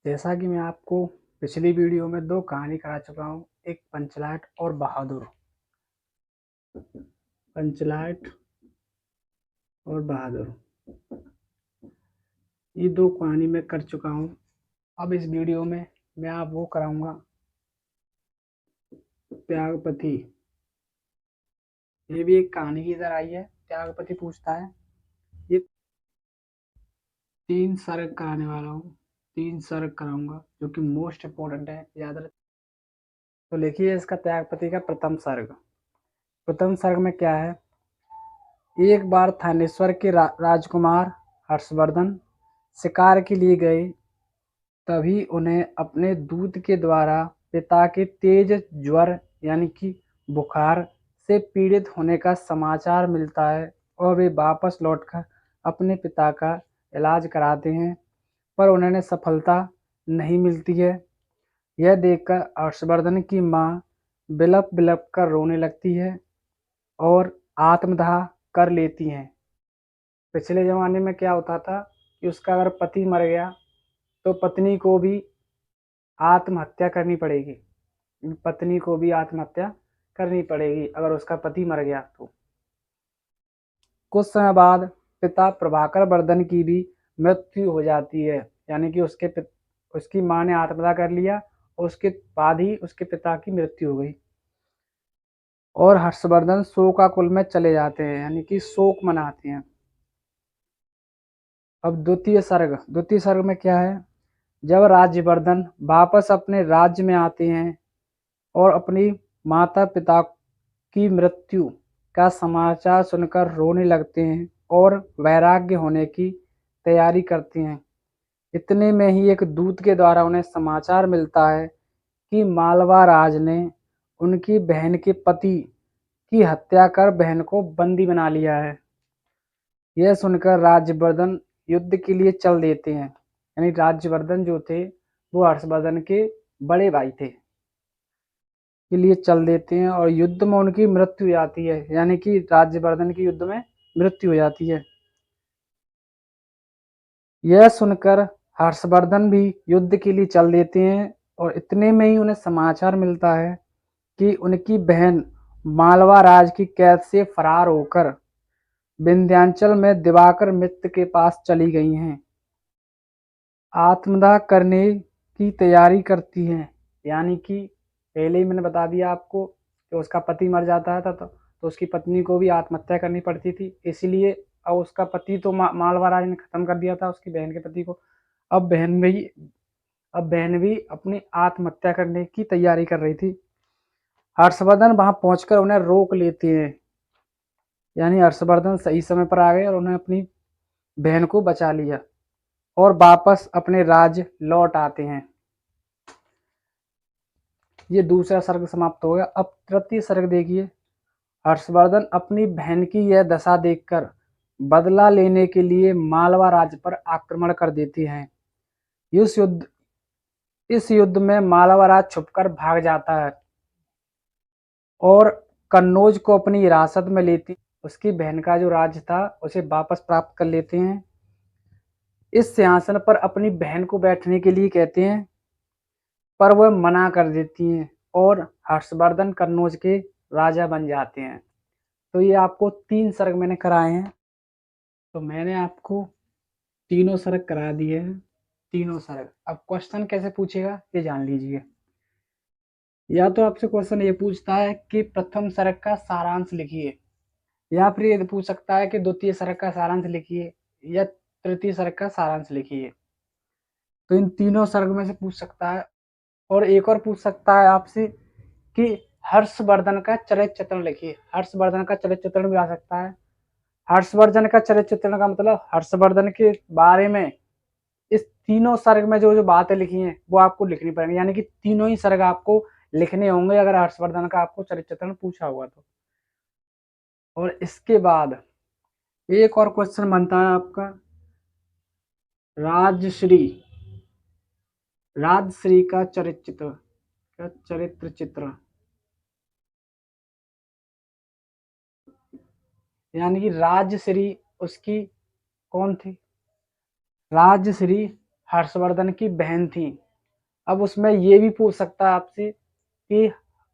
जैसा कि मैं आपको पिछली वीडियो में 2 कहानी करा चुका हूँ, एक पंचलाट और बहादुर। पंचलाट और बहादुर, ये 2 कहानी मैं कर चुका हूँ। अब इस वीडियो में मैं आपको कराऊँगा त्यागपति। ये भी एक कहानी की तरह ही है। त्यागपति पूछता है, ये 3 सर्ग कराने वाला हूँ, 3 सर्ग कराऊँगा जो कि मोस्ट इम्पोर्टेंट है, याद रख। तो लिखिए इसका त्यागपति का प्रथम सर्ग। प्रथम सर्ग में क्या है? एक बार थानेश्वर के राजकुमार हर्षवर्धन शिकार के लिए गए, तभी उन्हें अपने दूत के द्वारा पिता के तेज ज्वर यानी कि बुखार से पीड़ित होने का समाचार मिलता है और वे वापस लौटकर अपने पिता का इलाज कराते हैं, पर उन्हें सफलता नहीं मिलती है। यह देखकर हर्षवर्धन की माँ बिलप बिलप कर रोने लगती है और आत्मदाह कर लेती हैं। पिछले ज़माने में क्या होता था कि उसका अगर पति मर गया तो पत्नी को भी आत्महत्या करनी पड़ेगी। पत्नी को भी आत्महत्या करनी पड़ेगी अगर उसका पति मर गया तो। कुछ समय बाद पिता प्रभाकर वर्धन की भी मृत्यु हो जाती है, यानी कि उसकी माँ ने आत्महत्या कर लिया और उसके बाद ही उसके पिता की मृत्यु हो गई और हर्षवर्धन शोकाकुल में चले जाते हैं, यानी कि शोक मनाते हैं। अब द्वितीय सर्ग में क्या है? जब राज्यवर्धन वापस अपने राज्य में आते हैं और अपनी माता पिता की मृत्यु का समाचार सुनकर रोने लगते हैं और वैराग्य होने की तैयारी करते हैं। इतने में ही एक दूत के द्वारा उन्हें समाचार मिलता है कि मालवा राज ने उनकी बहन के पति की हत्या कर बहन को बंदी बना लिया है। यह सुनकर राज्यवर्धन युद्ध के लिए चल देते हैं, यानी राज्यवर्धन जो थे वो हर्षवर्धन के बड़े भाई थे, के लिए चल देते हैं और युद्ध में उनकी मृत्यु हो जाती है, यानी कि राज्यवर्धन की युद्ध में मृत्यु हो जाती है। यह सुनकर हर्षवर्धन भी युद्ध के लिए चल देते हैं और इतने में ही उन्हें समाचार मिलता है कि उनकी बहन मालवा राज की कैद से फरार होकर विंध्याचल में दिवाकर मित्र के पास चली गई हैं। आत्मदाह करने की तैयारी करती हैं, यानी कि पहले ही मैंने बता दिया आपको कि उसका पति मर जाता था तो उसकी पत्नी को भी आत्महत्या करनी पड़ती थी, इसलिए अब उसका पति तो मालवा राज ने खत्म कर दिया था उसकी बहन के पति को। अब बहन भी अपनी आत्महत्या करने की तैयारी कर रही थी। हर्षवर्धन वहां पहुंचकर उन्हें रोक लेते हैं, यानी हर्षवर्धन सही समय पर आ गए और उन्हें अपनी बहन को बचा लिया और वापस अपने राज्य लौट आते हैं। ये दूसरा सर्ग समाप्त हो गया। अब तृतीय सर्ग देखिए। हर्षवर्धन अपनी बहन की यह दशा देखकर बदला लेने के लिए मालवा राज्य पर आक्रमण कर देते हैं। इस युद्ध में मालवा राज छुपकर भाग जाता है और कन्नौज को अपनी हिरासत में लेती, उसकी बहन का जो राज्य था उसे वापस प्राप्त कर लेते हैं। इस सिंहासन पर अपनी बहन को बैठने के लिए कहते हैं, पर वह मना कर देती हैं और हर्षवर्धन कन्नौज के राजा बन जाते हैं। तो ये आपको 3 सर्ग मैंने कराए हैं। तो मैंने आपको तीनों सर्ग करा दिए हैं, तीनों सर्ग। अब क्वेश्चन कैसे पूछेगा ये जान लीजिए। या तो आपसे क्वेश्चन ये पूछता है कि प्रथम सर्ग का सारांश लिखिए, या फिर ये पूछ सकता है कि द्वितीय सर्ग का सारांश लिखिए या तृतीय सर्ग का सारांश लिखिए। तो इन तीनों सर्ग में से पूछ सकता है। और एक और पूछ सकता है आपसे कि हर्षवर्धन का चरित्र चित्रण लिखिए। हर्षवर्धन का चरित्र चित्रण भी आ सकता है। हर्षवर्धन का चरित्र चित्रण का मतलब हर्षवर्धन के बारे में इस तीनों सर्ग में जो जो बातें लिखी हैं वो आपको लिखनी पड़ेंगी, यानी कि तीनों ही सर्ग आपको लिखने होंगे अगर हर्षवर्धन का आपको चरित्र चित्रण पूछा हुआ तो। और इसके बाद एक और क्वेश्चन बनता है आपका राजश्री का चरित्र चित्र, यानी कि राजश्री उसकी कौन थी? राजश्री हर्षवर्धन की बहन थी। अब उसमें ये भी पूछ सकता है आपसे कि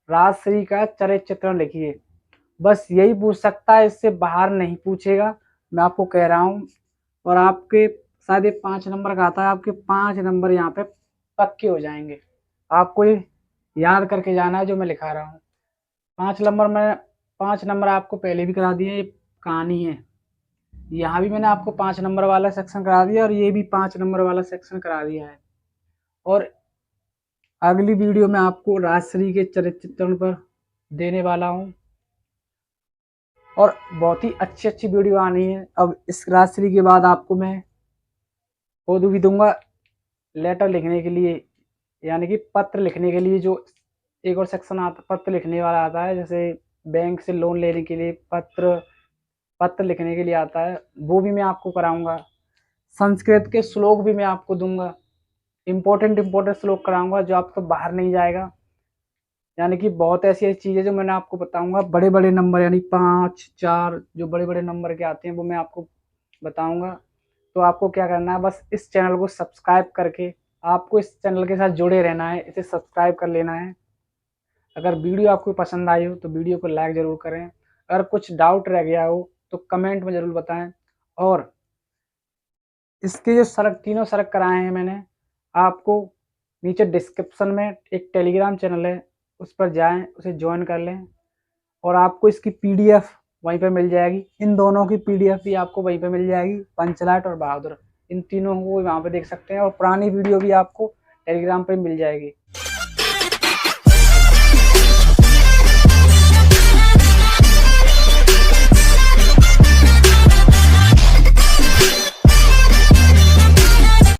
राजश्री का चरित्र चित्रण लिखिए। बस यही पूछ सकता है, इससे बाहर नहीं पूछेगा, मैं आपको कह रहा हूँ। और आपके शायद ये 5 नंबर का आता है, आपके 5 नंबर यहाँ पे पक्के हो जाएंगे। आपको ये याद करके जाना है जो मैं लिखा रहा हूँ। 5 नंबर आपको पहले भी करा दिए, ये कहानी है। यहाँ भी मैंने आपको 5 नंबर वाला सेक्शन करा दिया और ये भी 5 नंबर वाला सेक्शन करा दिया है। और अगली वीडियो में आपको राजश्री के चरित्र चित्रण पर देने वाला हूँ और बहुत ही अच्छी अच्छी वीडियो आनी है। अब इस राजश्री के बाद आपको मैं वो भी दूंगा लेटर लिखने के लिए, यानी कि पत्र लिखने के लिए, जो एक और सेक्शन आता पत्र लिखने वाला आता है, जैसे बैंक से लोन लेने के लिए पत्र पत्र लिखने के लिए आता है, वो भी मैं आपको कराऊंगा। संस्कृत के श्लोक भी मैं आपको दूंगा, इम्पोर्टेंट श्लोक कराऊंगा जो आपको बाहर नहीं जाएगा। यानी कि बहुत ऐसी ऐसी चीज़ें जो मैंने आपको बताऊंगा, बड़े बड़े नंबर यानी 5 4 जो बड़े बड़े नंबर के आते हैं वो मैं आपको बताऊंगा। तो आपको क्या करना है, बस इस चैनल को सब्सक्राइब करके आपको इस चैनल के साथ जुड़े रहना है, इसे सब्सक्राइब कर लेना है। अगर वीडियो आपको पसंद आई हो तो वीडियो को लाइक ज़रूर करें। अगर कुछ डाउट रह गया हो तो कमेंट में ज़रूर बताएं। और इसके जो तीनों सर्क कराए हैं मैंने आपको, नीचे डिस्क्रिप्शन में एक टेलीग्राम चैनल है, उस पर जाएं, उसे ज्वाइन कर लें और आपको इसकी पीडीएफ वहीं पे मिल जाएगी। इन दोनों की पीडीएफ भी आपको वहीं पे मिल जाएगी, पंचलाट और बहादुर, इन तीनों को वहाँ पे देख सकते हैं। और पुरानी वीडियो भी आपको टेलीग्राम पे मिल जाएगी।